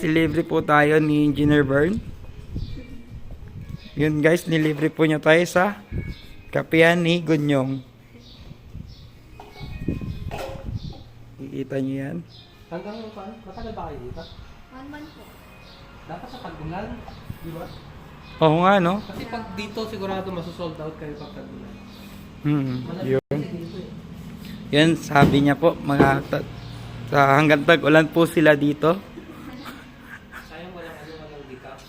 Nilibre po tayo ni Engineer Bern. Yun guys, nilibre po niya tayo sa kapihan ni Gunyong. Kikita niyo yan. Hanggang matagal ba kayo dito? 1 month po. Dapat sa tag-ulan, di ba? Oo nga no? Kasi pag dito sigurado masosold out kayo pag tag-ulan. Yun. Yun, sabi niya po, hanggang tag-ulan po sila dito. Sayang walang decaf.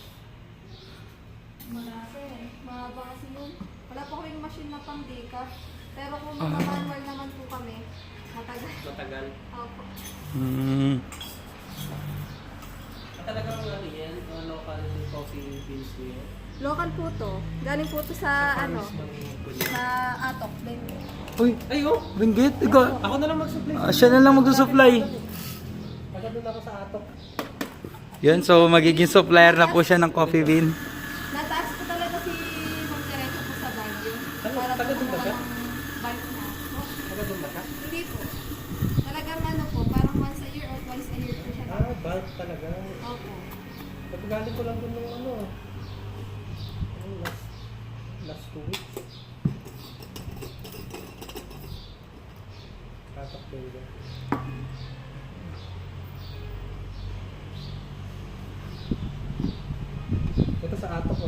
Wala po eh. Mahaba kasi yun. Wala po kaming machine na pang decaf. Pero kung manual naman po kami, matagal. Matagal. Opo. Talagang ano yan, local coffee beans niyo. Local po to. Galing po to sa ano, sa Atok. Uy, Ay, oh! Benguet, ikaw. Ako na lang mag-supply. Siya na lang magsusupply. Taga doon ako sa Atok. Yun, so magiging supplier na po siya ng coffee bean. Nataas po talaga si Ma'am Teresa po sa Baguio. Ano, Para taga doon ba siya? Bike na. No? Taga doon ba ka? Hindi po. Talagang ano po, parang once a year or twice a year po siya. Bulk talaga. Opo. Paggaling ko lang doon ng ano, last 2 weeks. Tatak ko yun. Ito sa Atok ko.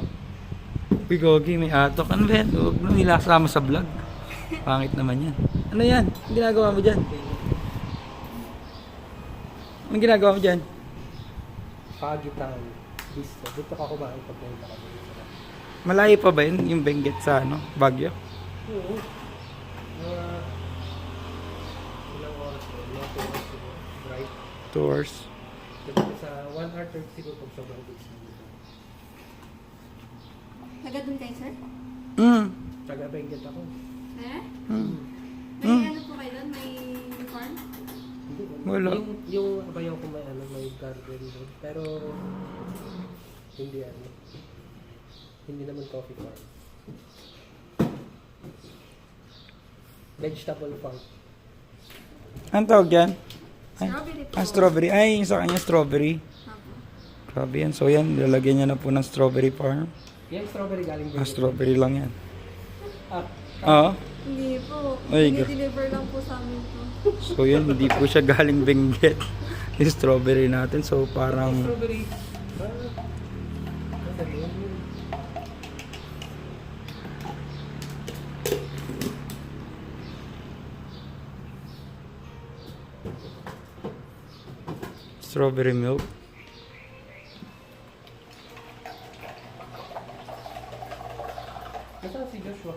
Uy, Gogi, may atok. Ano ba yan? Huwag mo nila kasama sa vlog. Pangit naman yan. Ano yan? Anong ginagawa mo dyan? Anong ginagawa mo dyan? Pagitan. Bista. Dito ka kumain pag pumunta ka dito. Malayo pa ba yun? Yung Benguet sa ano? Baguio? Oo. Ilang oras mo? Mga 2 hours siguro. Right? 2 hours. Diba sa 1 hour 30 siguro pag sobrang busy. Taga dun kayo, sir? Taga Benguet ako. Eh? Mm. May ano po kayo doon? May farm? Hindi, Wala. Yung bayaw ko may ano, may garden doon. Pero hindi ano. Hindi naman coffee farm. Vegetable farm. Anong tawag yan? Ay, Strawberry po. strawberry. Ay, yung sa kanya strawberry. Opo. Grabe yan. So yan, lalagyan niya na po ng strawberry farm. Yan strawberry galing Benguet. Strawberry lang yan. Ah, Oo. Hindi po. Ay, Deliver lang po sa amin to. So yun, hindi po siya galing Benguet. Yung strawberry natin. So parang... strawberry. Ano yun? Strawberry milk. Nasaan si Joshua?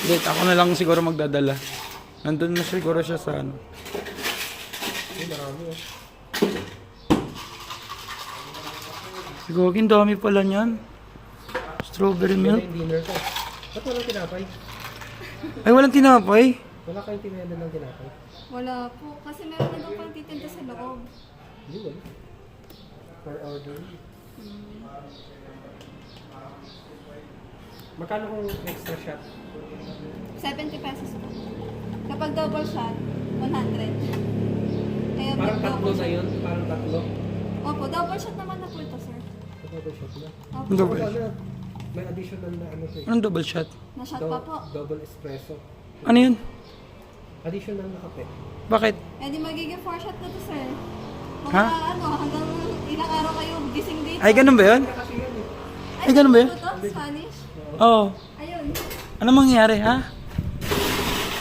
Wait, ako na lang siguro magdadala. Nandun na siguro siya sa ano. Ay, marami oh. Gagawin, dami pala niyan. Strawberry Yan milk. yung dinner ko. Ba't walang tinapay? Ay, walang tinapay. Wala kayong tinenda ng tinapay? Wala po. Kasi meron na daw pang titinda sa loob. Hindi wala. Per order. Magkano kung extra shot? 70 pesos po. Kapag double shot, 100. Kaya Parang pag tatlo double na shot- yun? Parang tatlo? Opo, double shot naman na po ito, sir. Double shot na? Opo. Double. Ano, may additional na ano to eh. Anong double shot? Na-shot pa po. Double espresso. Ano yun? Additional na kape. Bakit? Eh di magiging 4 shot na to, sir. Kung Ha? ano, hanggang ilang araw kayo gising dito. Ay, ganun ba yun? Kasi yan eh. Ay, ganun ba yun? Ito to, Spanish? Oo. Ayun. Ano mangyari, ha?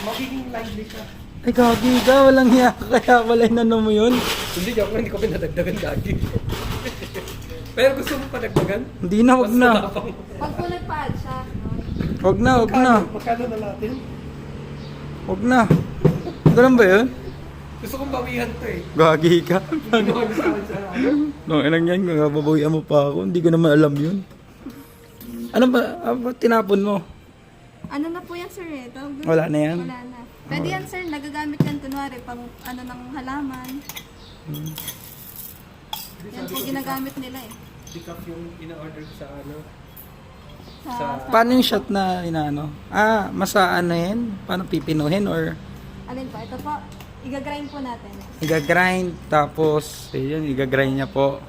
Magiging lively siya. Ay, gagi ka. Walang hiya ka. Kaya wala inano mo yun. Hindi, joke lang. Hindi ko pinadagdagan lagi. Pero gusto mo padagdagan? Hindi na, wag na. Pag po nagpa-add siya, no? Wag na, wag na. Magkano na natin? Wag na. Ganun ba yun? Gusto kong bawihan to eh. Gagi ka. Ginawa niyo sa akin sa ano? Nung inang yan, babawian mo pa ako. Hindi ko naman alam yun. Ano ba? Tinapon mo? Ano na po yan, sir, eh? Tawag doon? Wala na yan? Wala na. Pwede yan, sir. Nagagamit yan, kunwari, pang ano ng halaman. Yan po ginagamit nila, eh. Pick up yung ina-order ko sa ano. Sa Paano yung shot na inaano? Ah, masa ano yan? Paano pipinuhin or? alin pa? Ito po. Iga-grind po natin. Iga-grind, tapos, ayun, iga-grind niya po.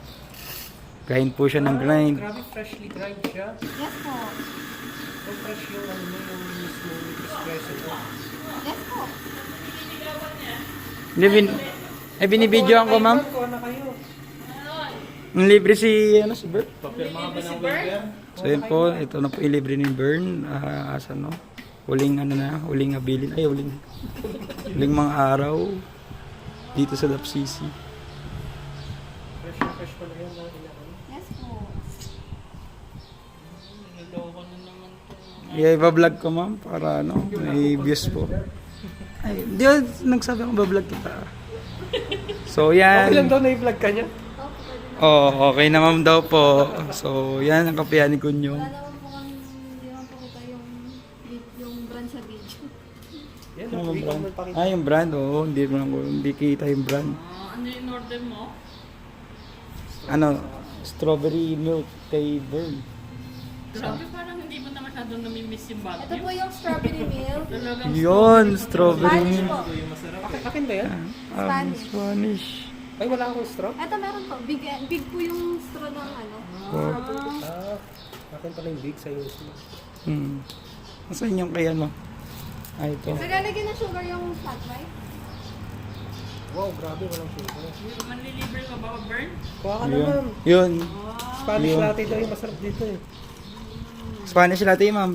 Grind po siya ng grind. Grabe, freshly grind siya. Yes po. So fresh yung ano mo, yung mismo espresso ko. Yes po. Binibidyoan ko, ma'am. Kuha na kayo. Libre si, si Bert. Papirma ka ba ng waiver? So yun po, ito na po yung libre ni Bern. Asa no? Huling huling abilin. Ay, huling mga araw dito sa Dapsisi. Fresh na fresh pala yun. Yes po. Iba-vlog ko, ma'am, para may views po. Ay, di ba nagsabi akong ba-vlog kita? So yan. Okay lang daw na i-vlog ka niya. Oh, okay na ma'am daw po. So yan ang kapihan ni Kunyong. Wala naman po kami, hindi naman po kita yung brand sa video. Yan, Ano hindi ko brand? man pakita. Yung brand, hindi kita yung brand. Ano yung order mo? Strawberry milk kay Bern. Grabe, parang hindi mo na masyadong namimiss yung Ito Baguio. po yung strawberry milk. Talagang Yun, strawberry Spanish milk. po. Akin ba yan? Spanish. Spanish. Ay, wala akong straw? Ito meron po. Big po yung straw ng ano. Akin pala yung big sa yung small. Nasaan yung kaya mo? Ay, ito. Naglalagay ng sugar yung flat white. Wow, grabe, walang sugar. manlilibre ka ba, Bern? Kuha ka na, Yun. ma'am. Yun. Spanish Yun. latte daw yung masarap dito eh. Spanish latte, ma'am.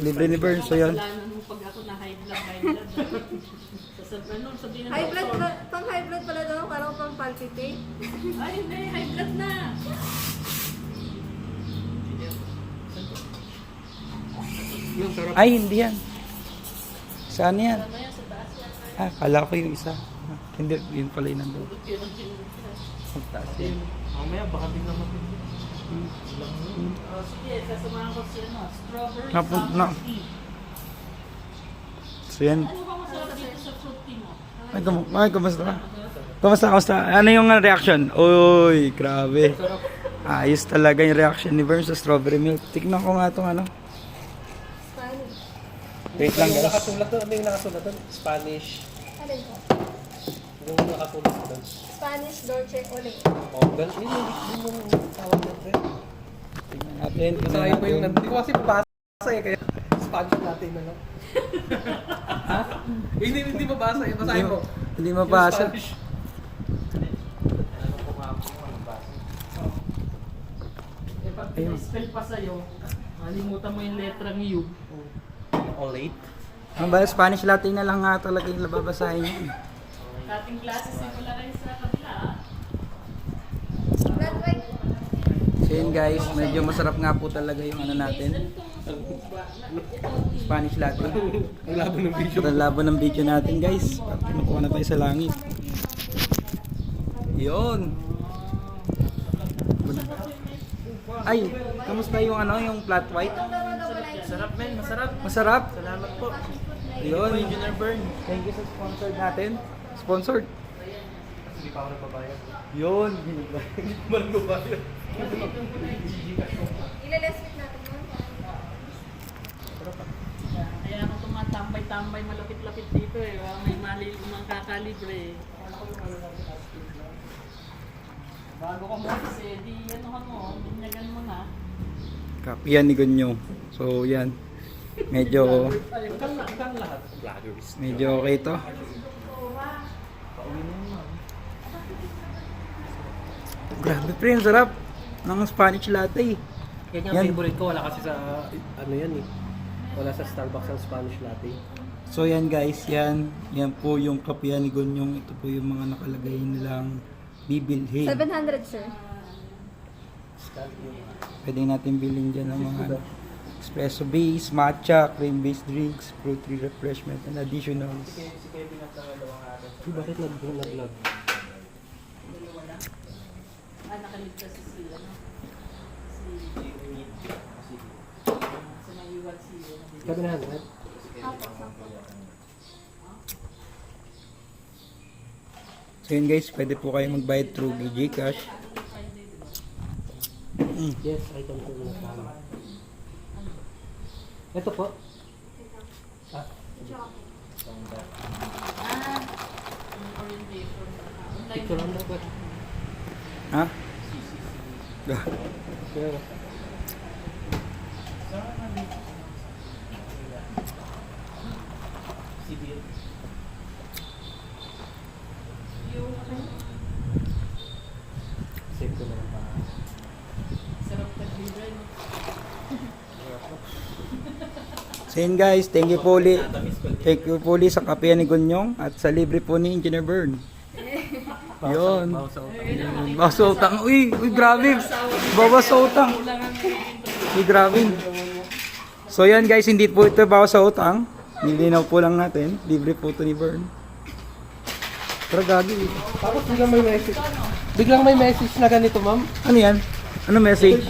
Libre ni Bern. So yun. Kasalanan mo pag ako na high blood. Sabihin na High blood, pang high blood pala daw, parang pang palpitate. Ay, hindi, high blood na. Yung sarap. Ay, hindi yan. Saan yan? Kala ko yung isa. Hindi, yun pala yung nandun. Ang taas yan. Mamaya, baka biglang mapindi. Sige, sasamahan ko si strawberry Na. sour tea. So yan. Ano ba masarap dito sa fruit tea mo? Kumusta? Kumusta? Ano yung reaction? Uy, grabe. Ayos talaga yung reaction ni Bern sa strawberry milk. Tignan ko nga itong ano. Spanish. Wait lang, Yung guys. nakasulat doon, ano yung nakasulat doon? Spanish. Alin po? Yung nakasulat doon. Spanish Dolce Ole. Oh, doon. Yun yung tawag doon. Tignan natin. Basahin mo yung hindi ko kasi mabasa eh, kaya Spanish natin na lang. Hindi mabasa eh, basahin mo. Hindi mabasa. Yung Spanish. Eh, pag Ayun. spell pa sa'yo, malimutan mo yung letrang U. All late. Ano ba? Spanish latte na lang nga talaga yung babasahin niya. Ating classes simula kayo sa kabila. Flat white. So yun guys, medyo masarap nga po talaga yung ano natin. Spanish latte. Ang labo ng video. Ang labo ng video natin guys. Pinukuha na tayo sa langit. Yun. Ay, kamusta yung yung flat white? Sarap men, masarap. Masarap. Salamat po. Yun. Engineer Bern. Thank you sa sponsor natin. Sponsored. Hindi pa ako nagbabayad. Yun. Hindi ko man nagbabayad. Ilalesmit natin yun. Kaya ako tumatambay-tambay malapit-lapit dito eh. May mali mga kakalibre. Bago ka mo kasi, di ano ka mo, binyagan mo na. Kapiyan ni Gunyo. So yan. Medyo Ang lahat. Vloggers. medyo okay to. Grabe pre, ang sarap ng Spanish latte. Yan yung Yan. favorite ko. Wala kasi sa, ano yan eh. Wala sa Starbucks ang Spanish latte. So yan guys, yan po yung kapiyan ni Gunyong. Ito po yung mga nakalagay nilang bibilhin. 700 sir. Pwede natin bilhin dyan ng mga espresso base, matcha, cream based drinks, fruity refreshment, and additionals. Bakit nag-vlog? Nakaligtas si ano? Sa may iwan si 700? So yun guys, pwede po kayo magbayad through Gcash. Yes, I can do that. Ito po. Ito lang dapat. Ha? Kaya, Yung save ko na lang pa. sarap ka-libre, no? So yun guys, thank you po ulit. Thank you po ulit sa kape ni Gunyong at sa libre po ni Engineer Bern. Yun. Bawas sa utang. Uy, grabe. Bawas sa utang. Uy, grabe. So yan guys, hindi po ito bawas sa utang. Nilinaw po lang natin. Libre po ito ni Bern. Pero gagi. Tapos biglang may message. Biglang may message na ganito, ma'am. Ano yan? Ano message?